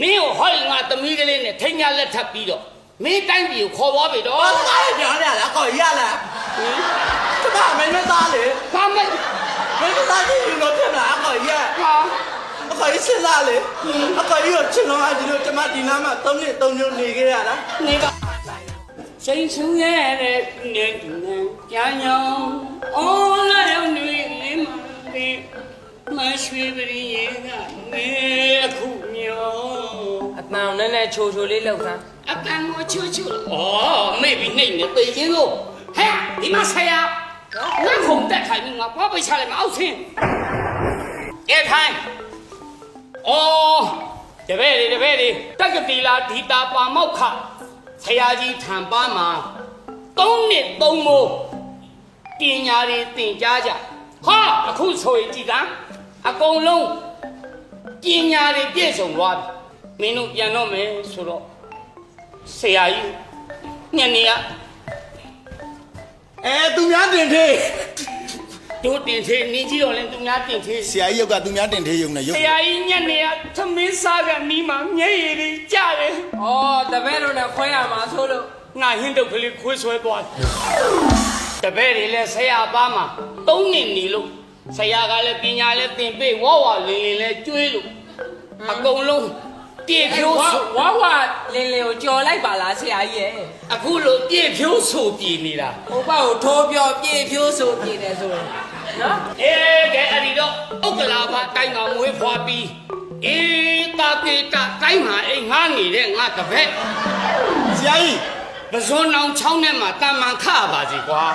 မင်းကိုဟောဒီငါသမီးကလေးနဲ့ထိညာလက်ထပ်ပြီးတော့မင်းတိုင်းပြည်ကိုခေါ်သွားပြီတော့ ဘာသာရေးပြောနေလားကိုရလားကျမမင်းမသားလေ ဘာမ မင်းမသားကြီးလို့ဖြစ်လာကိုရ ဟာ အကိုကြီးစဉ်းစားလေအကိုကြီးကိုချစ်လုံးအဒီလိုကျမဒီနားမှာ3နှစ်3မျိုးနေခဲ့ရတာ နေပါစိတ်ဆူရဲ့တဲ့နေနေကြာညောင်းအော်လာရောက်နေလေးမလေးမရှိပရိယေကနေအခုမြော အတန်နဲ့ချိုချိုလေးလောက်သား အတန်ကိုချူချူအော်မေ့ပြီးနှိမ့်နေသိချင်းလို့ဟဲ့ဒီမှာဆရာငါခုံတက်ခိုင်းပြီးငါပွားပိတ်ချလိုက်မအောင်ဆင်းကဲထိုင်အော်တပည့်တွေတက္ကတိလာဒီတာပါမောက်ခဆရာကြီးထံပါမှာ3နှစ်3မိုးပညာတွေသင်ကြားကြဟာအခုဆိုရင်ကြည်ကအကုန်လုံးပညာတွေပြည့်စုံသွားပြီမင်းတို့ပြန်တော့မယ်ဆိုတော့ဆရာကြီးညနေက သူများတင်သေး တို့တင်သေးနေကြည့်တော့လဲသူများတင်သေး ဆရာကြီးရုပ်ကသူများတင်သေးရုံနဲ့ရုပ် ဆရာကြီးညနေကသမင်းစားကနီးမှာမျက်ရည်တွေကျတယ် ဩတပည့်တို့နဲ့ခွဲရမှာဆိုလို့ ငါဟင်းတုပ်ကလေးခွေးဆွဲသွားတပည့်တွေလည်းဆရာပါမှာ3နှစ်နေလို့ဆရာကလည်းပညာလည်းသင်ပေးဝဝလင်းလင်းလည်းကျွေးလို့အကုန်လုံးပြည့်ဖြိုးဆို ဝဝလင်းလင်းကိုကြော်လိုက်ပါလားဆရာကြီးရဲ့ အခုလိုပြည့်ဖြိုးဆိုပြည်နေတာ ဟိုဘက်ကိုထိုးပြောပြေဖြိုးဆိုပြေတယ်ဆိုနော် အေးကဲအဲ့ဒီတော့ဥက္ကလာဘတိုင်းကမွေးဖွားပြီးအေးတာကေတာတိုင်းမှာအိမ်ငားနေတဲ့ငါတပည့် ဆရာကြီး ပဇွန်အောင်ချောင်းထဲမှာတမန်ခပါစီကွာ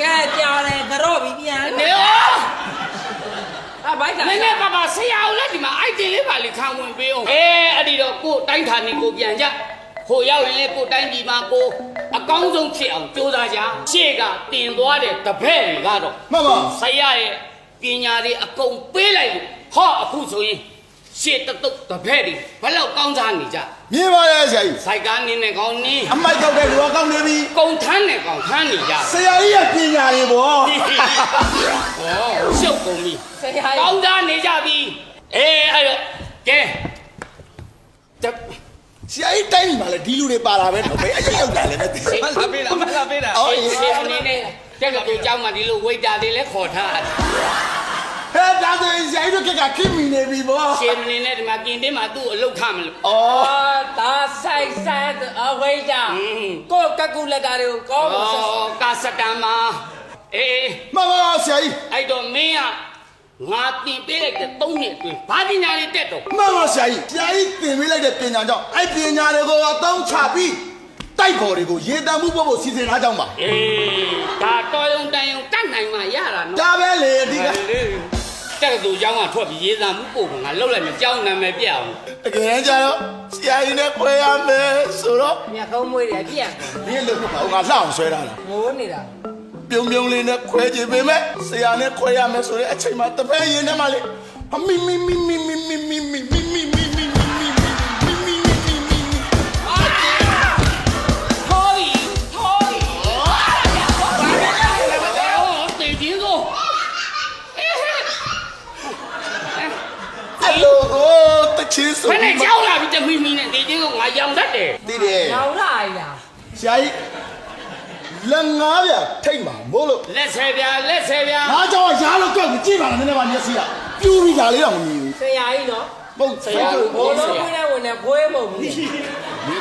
ကဲကြော်တယ်ကြော့ပြီးပြန် နေရော အဘိုက်က နည်းနည်းပါပါဆရာဦးလည်းဒီမှာအိုက်တင်လေးပါလေခံဝင်ပေးအောင်အေးအဲ့ဒီတော့ကိုတိုင်းဌာနေကိုပြန်ကြဟိုရောက်ရင်လေကိုတိုင်းပြည်မှာကိုအကောင်းဆုံးဖြစ်အောင်ကြိုးစားကြရှေ့ကတင်သွားတဲ့တပည့်တွေကတော့ မှန်ပါ ဆရာရဲ့ပညာတွေအကုန်ပေးလိုက်လို့ဟောအခုဆိုရင်ရှေ့တတုတ်တပည့်တွေဘယ်လောက်ကောင်းစားနေကြ မြင်ပါရဲ့ဆရာကြီး စိုက်ကားနေနဲ့ကောင်းနေ အမိုက်ကောက်တဲ့လူကကောက်နေပြီ ကုံထမ်းနဲ့ကောင်းထမ်းနေကြ ဆရာကြီးရဲ့ပညာတွေဗော ဟောရှုပ်ကုန်ပြီ ဆရာ ကော ကြီး င်းစားနေကြပြီအေးအဲ့တော့ကဲ ဆရာကြီးတိုင်းမှာလေဒီလူတွေပါလာပဲတော့ဘယ်အရင်ရောက်တာလဲမသိဘူး မလာပေးတာမလာပေးတာ အော် အေးရှေ့အနေနဲ့တက်ကတူเจ้าမှာဒီလိုဝိတ်တာတွေလည်းခေါ်ထား ဟဲ့ဒါဆိုရင်ဆရာကြီးတို့ကခင်မီနေပြီဗော ရှေ့အနေနဲ့ဒီမှာกินတင်းမှာသူ့ကိုအလုတ်ခမလို့ အော် အာဒါဆိုင်ဆိုင်အဝိဒါကိုကကူလက်တာတွေကိုကောင်းပါဆက် ဩကာစတန်မှာအေး မှန်ပါဆရာကြီး အဲ့တော့မင်းကငါတင်ပေးလိုက်တဲ့3နှစ်အတွင်းဘာပညာလေးတက်တော့ မှန်ပါဆရာကြီးဆရာကြီးသင်ပေးလိုက်တဲ့ပညာကြောင့်အဲ့ပညာတွေကိုအသုံးချပြီးတိုက်ပေါ်တွေကိုရေတံမှုပို့ဖို့စီစဉ်ထားကြောင်းပါ အေးဒါတော်ရုံတန်ရုံတတ်နိုင်မှရတာနော် ဒါပဲလေအဓိက တက်ကတူเจ้าကထွက်ပြီးရေးသားမှုပို့ကငါလှုပ်လိုက်မယ်เจ้าနာမည်ပြအောင် တကယ်ကြတော့ဆရာကြီးနဲ့ခွဲရမယ်ဆိုတော့ ညကုံးမွေးတယ်ပြန် ဒီလိုကငါလှအောင်ဆွဲထားတာ ငိုးနေတာ ပြုံပြုံလေးနဲ့ခွဲကြည့်ပေးမယ်ဆရာနဲ့ခွဲရမယ်ဆိုတဲ့အချိန်မှာတပည့်ရင်ထဲမှာလေမီမီမီမီမီမီမီမီမီမီမီမီထော်ရီတေးကြီးကို အဲ့လိုကိုတချင်းဆို ဘယ်နဲ့ကြောက်လာပြီးတမီမီနဲ့တေးကြီးကိုငါရောင်တတ်တယ် တည်တယ် ရောင်လာရလား ဆရာကြီးလက်ငါးပြထိတ်မှာမို့လို့ လက်ဆယ်ပြား ငါကြောင့်ရားလို့ကြောက်ကြည့်ပါလားနည်းနည်းပါမျက်စိကပြူပြီးဒါလေးတော့မမြင်ဘူး ဆရာကြီးနော် ပုတ်ဆရာ ဘိုးလုံးဝင်နေဝင်နေဘွေးမဟုတ်ဘူး ဒီ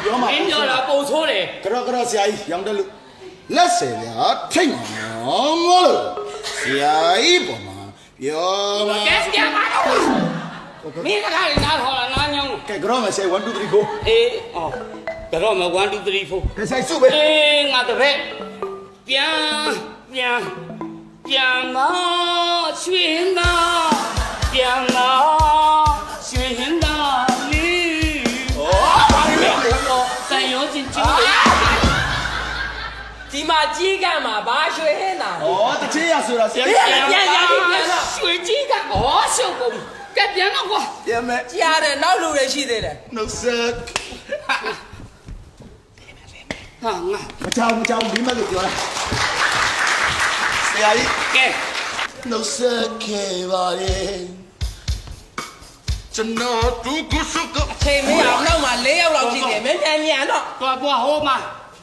ပြောမှာ မင်းပြောတာပုံဆိုးတယ် ကြောဆရာကြီးရောင်တယ်လို့လက်ဆယ်ပြထိတ်မှာမို့လို့ဆရာကြီးပေါ်မှာပြောမှာ ကဲစကြပါတော့မင်းကလည်းနားထော်လာနားညောင်း ကဲကြောမယ်ဆယ်1 2 3 4 အေးအော်ကတော့မ1 2 3 4 ကဲဆိုင်စုပဲ အေးငါတပည့်ပြန်မရွှေနာပြန်မရွှေနာလေးဩဘာလဲတော့စံရောချင်းချင်း ဒီမှာကြီးကမှာဘာရွှေဟင်းတာ ဩတချင်းရဆိုတာဆရာကြီး ပြန်တော့ ရွှေကြီးကဩရှုပ်ကုန်ကဲပြန်တော့ကွာ ပြန်မယ် ကြားတယ်နောက်လူတွေရှိသေးတယ် နှုတ်ဆက် ဟာငါ မကြောက်ဒီမဲ့လို့ပြောတာဆရာကြီး ကဲ နှုတ်ဆက်ခဲ့ပါရဲ့ကျွန်တော်ဒုက္ခစုက ချိန်မရ သွားဟိုမှာ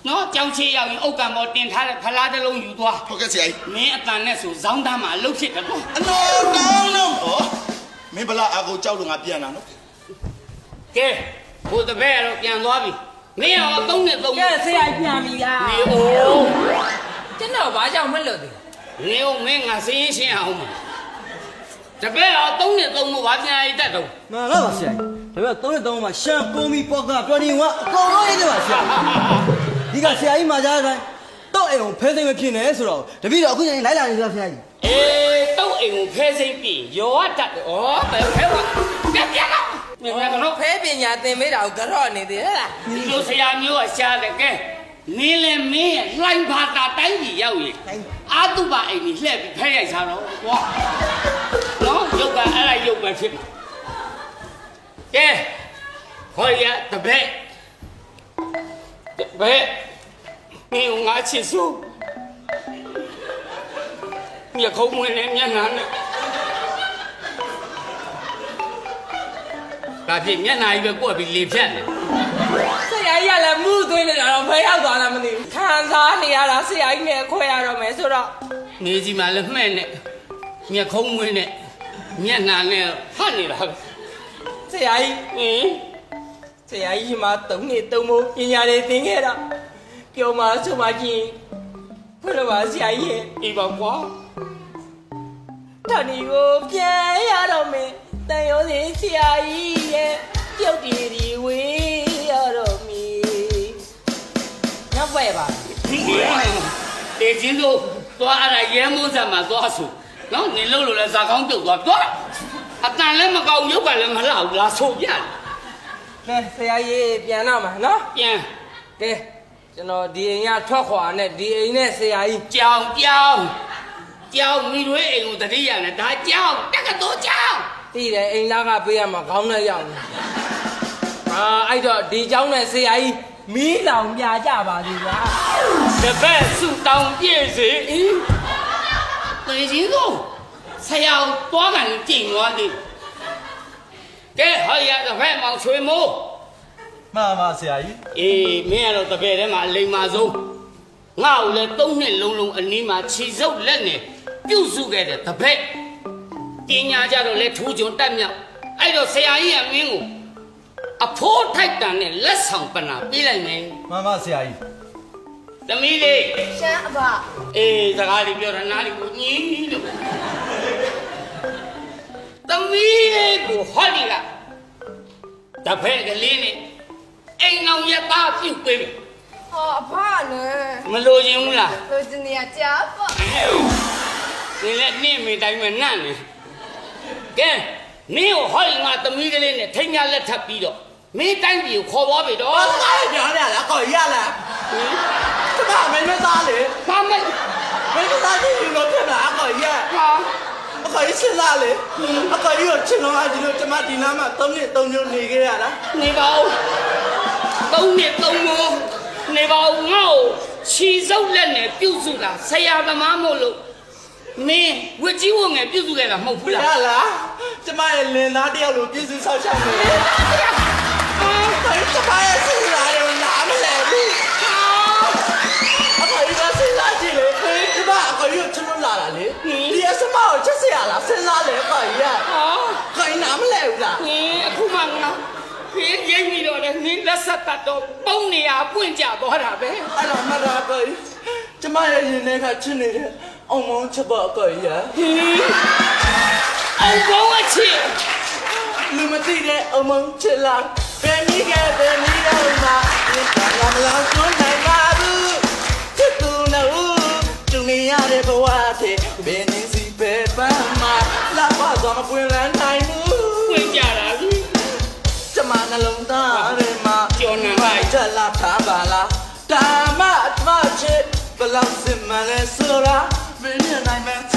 နော်ကြောင်ချေရောက်ရင်အုတ်ကံပေါ်တင်ထားတဲ့ဖလားတစ်လုံးယူသွား ဟုတ်ကဲ့ဆရာကြီး မင်းအတန်နဲ့ဆိုဇောင်းသားမှာအလုပ်ဖြစ်တယ်ကွာ အနော်ကောင်းလို့ဩမင်းဘလားအကိုကြောက်လို့ငါပြန်လာနော် ကဲဘိုးတပည့်ကတော့ပြန်သွားပြီမင်းရော3 နှစ် 3 ကဲဆရာပြန်ပြီလား နေအိုး ကျွန်တော်ဘာကြောင့်မလွတ်သေး နေအိုးမင်းငါစင်းရှင်းအောင်မှာတပည့်ရော3 နှစ် 3လို့ဘာပြန်ရတတ်တော့ မှန်လားပါဆရာကြီးဒါပေမဲ့3 နှစ်3မှာရှမ်းကုန်းမီပေါကပြောနေကအကုန်လုံးရေးတယ်ပါဆရာဒီကဆရာကြီးမှာကြားတိုင်းတော့အိမ်ကိုဖဲသိမ်းမဖြစ်နဲ့ဆိုတော့တပည့်တော်အခုချိန်လိုက်လာနေဆရာကြီး အေးတော့အိမ်ကိုဖဲစိမ့်ပြီရောတတ်တယ်ဩဘယ်ဖဲဝပြန်တော့မြန်ကတော့ ဖဲပညာသင်မေးတာကိုကြော့နေသေးဟဲ့လား ဒီလိုဆရာမျိုးကရှားတယ်ကဲနင်းလေမင်းရဲ့လှိုင်းဘာတာတိုင်းကြီးရောက်ရင်အာတုပအိမ်ကြီးလှည့်ပြီးဖဲရိုက်စားတော့ကွာနော်ရုပ်ကအဲ့ဒါရုပ်ပဲဖြစ်မှာကဲဟောရတပည့်မင်းငါချစ်စို့မြခုံးမွေးနဲ့မျက်နှာနဲ့ဒါဖြစ်မျက်နှာကြီးပဲကွက်ပြီးလေဖြတ်တယ် ဆရာကြီးကလည်းမှုသွင်းနေတာတော့ဖဲရောက်သွားလားမသိဘူးခံစားနေရတာဆရာကြီးနဲ့ခွဲရတော့မယ်ဆိုတော့ နေကြီးမှလည်းမှဲ့နဲ့မျက်ခုံးမွေးနဲ့မျက်နှာနဲ့ဟတ်နေတာပဲ ဆရာကြီး ဟင် ဆရာကြီးမှာ3 နှစ် 3မိုးပညာတွေသင်ခဲ့တာပြောမှဆိုမှချင်းဖွင့်လို့ပါဆရာကြီးရဲ့ ဒီပါကွာ တဏီကိုပြန်ရတော့မယ်တန်ရုံးစီဆရာကြီးရဲ့ပြုတ်တီဒီဝေးရတော့မီညဝဲပါ ဒီတေချင်းတို့သွားအဲ့ဒါရဲမိုးဆက်မှာသွားဆိုနော်နေလို့လို့လဲဇာကောင်းပြုတ်သွားအတန်လည်းမကောင်းရုပ်ကလည်းမလှဘူးလားဆိုပြတယ် ကဲဆရာကြီးပြန်တော့မှာနော် ပြန် ကဲကျွန်တော်ဒီအိမ်ကထွက်ခွာနဲ့ဒီအိမ်နဲ့ဆရာကြီး ကြောင်မိတွေအိမ်ကိုတတိယနဲ့ဒါကြောင်တက်ကတော်ကြောင် တည်တယ်အိမ်သားကပေးရမှာခေါင်းနဲ့ရောက်နေအဲ့တော့ဒီเจ้าနဲ့ဆရာကြီးမီးလောင်ပြကြပါသေးဗျာ တပည့်စုတောင်ပြည့်စေတေချင်းတို့ဆရာသွားကန်ကြင်သွားသည်ကဲဟောရတပည့်မောင်ချွေမိုး မှန်ပါဆရာကြီး အေးမင်းကတော့တပည့်ထဲမှာအလိမ္မာဆုံးငါ့ကိုလည်း3 နှစ်လုံးအနီးမှာခြေစုပ်လက်နဲ့ပြုတ်စုခဲ့တဲ့တပည့်ပညာကြတော့လဲထူးချွန်တက်မြောက်အဲ့တော့ဆရာကြီးကမင်းကိုအဖိုးထိုက်တန်နဲ့လက်ဆောင်ပနာပေးလိုက်မယ် မှန်ပါဆရာကြီး သမီးလေး ရှမ်းအဘ အေးစကားလေးပြောတာနားလေးကိုညင်းလို့သမီးလေးကိုဟောဒီကတပည့်ကလေးနဲ့အိမ်အောင်ရသားပြုတ်ပေးမယ် ဟောအဘနဲ့ မလို့ရင်ဘူးလား လိုချင်နေရကြားပေါ့ ဒီလက်နှင်းမိတိုင်းမှာနန့်နေကဲမင်းကိုဟောရင်ငါသမီးကလေးနဲ့ထိညာလက်ထပ်ပြီးတော့မင်းတိုင်းပြည်ကိုခေါ်သွားပြီတော့ ဘာသာပြောရလားကောရလားကျမမင်းမသားလေ ဘာမ မင်းမသားကြီးယူလို့ဖြစ်လာအကောရ ဟာ အကောကြီးစဉ်းစားလေအကောကြီးကိုချစ်လုံးအကြီးလို့ကျမဒီနားမှာ3 နှစ် 3 မျိုးနေခဲ့ရတာ နေပါဦး3 နှစ် 3မိုးနေပါဦးငါ့ကိုခြီစုပ်လက်နဲ့ပြုတ်စုတာဆရာသမားမို့လို့မင်းဝစ်ကြီးဝငယ်ပြုတ်စုခဲ့တာမဟုတ်ဘူး ရ လား လားကျမရဲ့လင်သားတယောက်လိုပြည့်စုံဆောက်ရှောက်နေတယ်ဘာလို့ကျမရဲ့စဉ်းစားတယ်နားမလဲဘူးအကောကြီးကစဉ်းစားကြည့်လေကျမအကောကြီးကိုချစ်လို့လာတာလေဒီအစမကိုချစ်စရာလားစဉ်းစားလေအကောကြီးက ဟာ ခိုင်းနားမလဲဘူးလား ဟင်းအခုမှငါဖေးရိပ်ပြီးတော့လည်းနင်းလက်ဆက်တတ်တော့ပုံနေရပွင့်ကြသွားတာပဲ အဲ့တော့မတ်တာအကောကြီးကျမရဲ့ရင်ထဲကချစ်နေတဲ့အောင်မောင်းချက်ပေါ့အကောကြီးရ ဟင်းအောင်ကောင်းအချစ် လူမသိတဲ့အမုန်းချစ်လာဘယ်နည်းကဘယ်နည်းတော့မှဒီကလာမလားစွန့်နိုင်ပါဘူးချစ်သူနဲ့သူနေရတဲ့ဘဝတဲ့ဘယ်နည်းစီပဲပန်းမှာလာပါသွားမပွင့်လန်းနိုင်ဘူး ပွင့်ကြတာပြီ ကျမနှလုံးသားထဲမှာ ကျော်နေပါ ချက်လာထားပါလားဒါမှအထမချစ်ဘလောက်စစ်မှန်လဲဆိုတာမင်းနဲ့နိုင်မယ်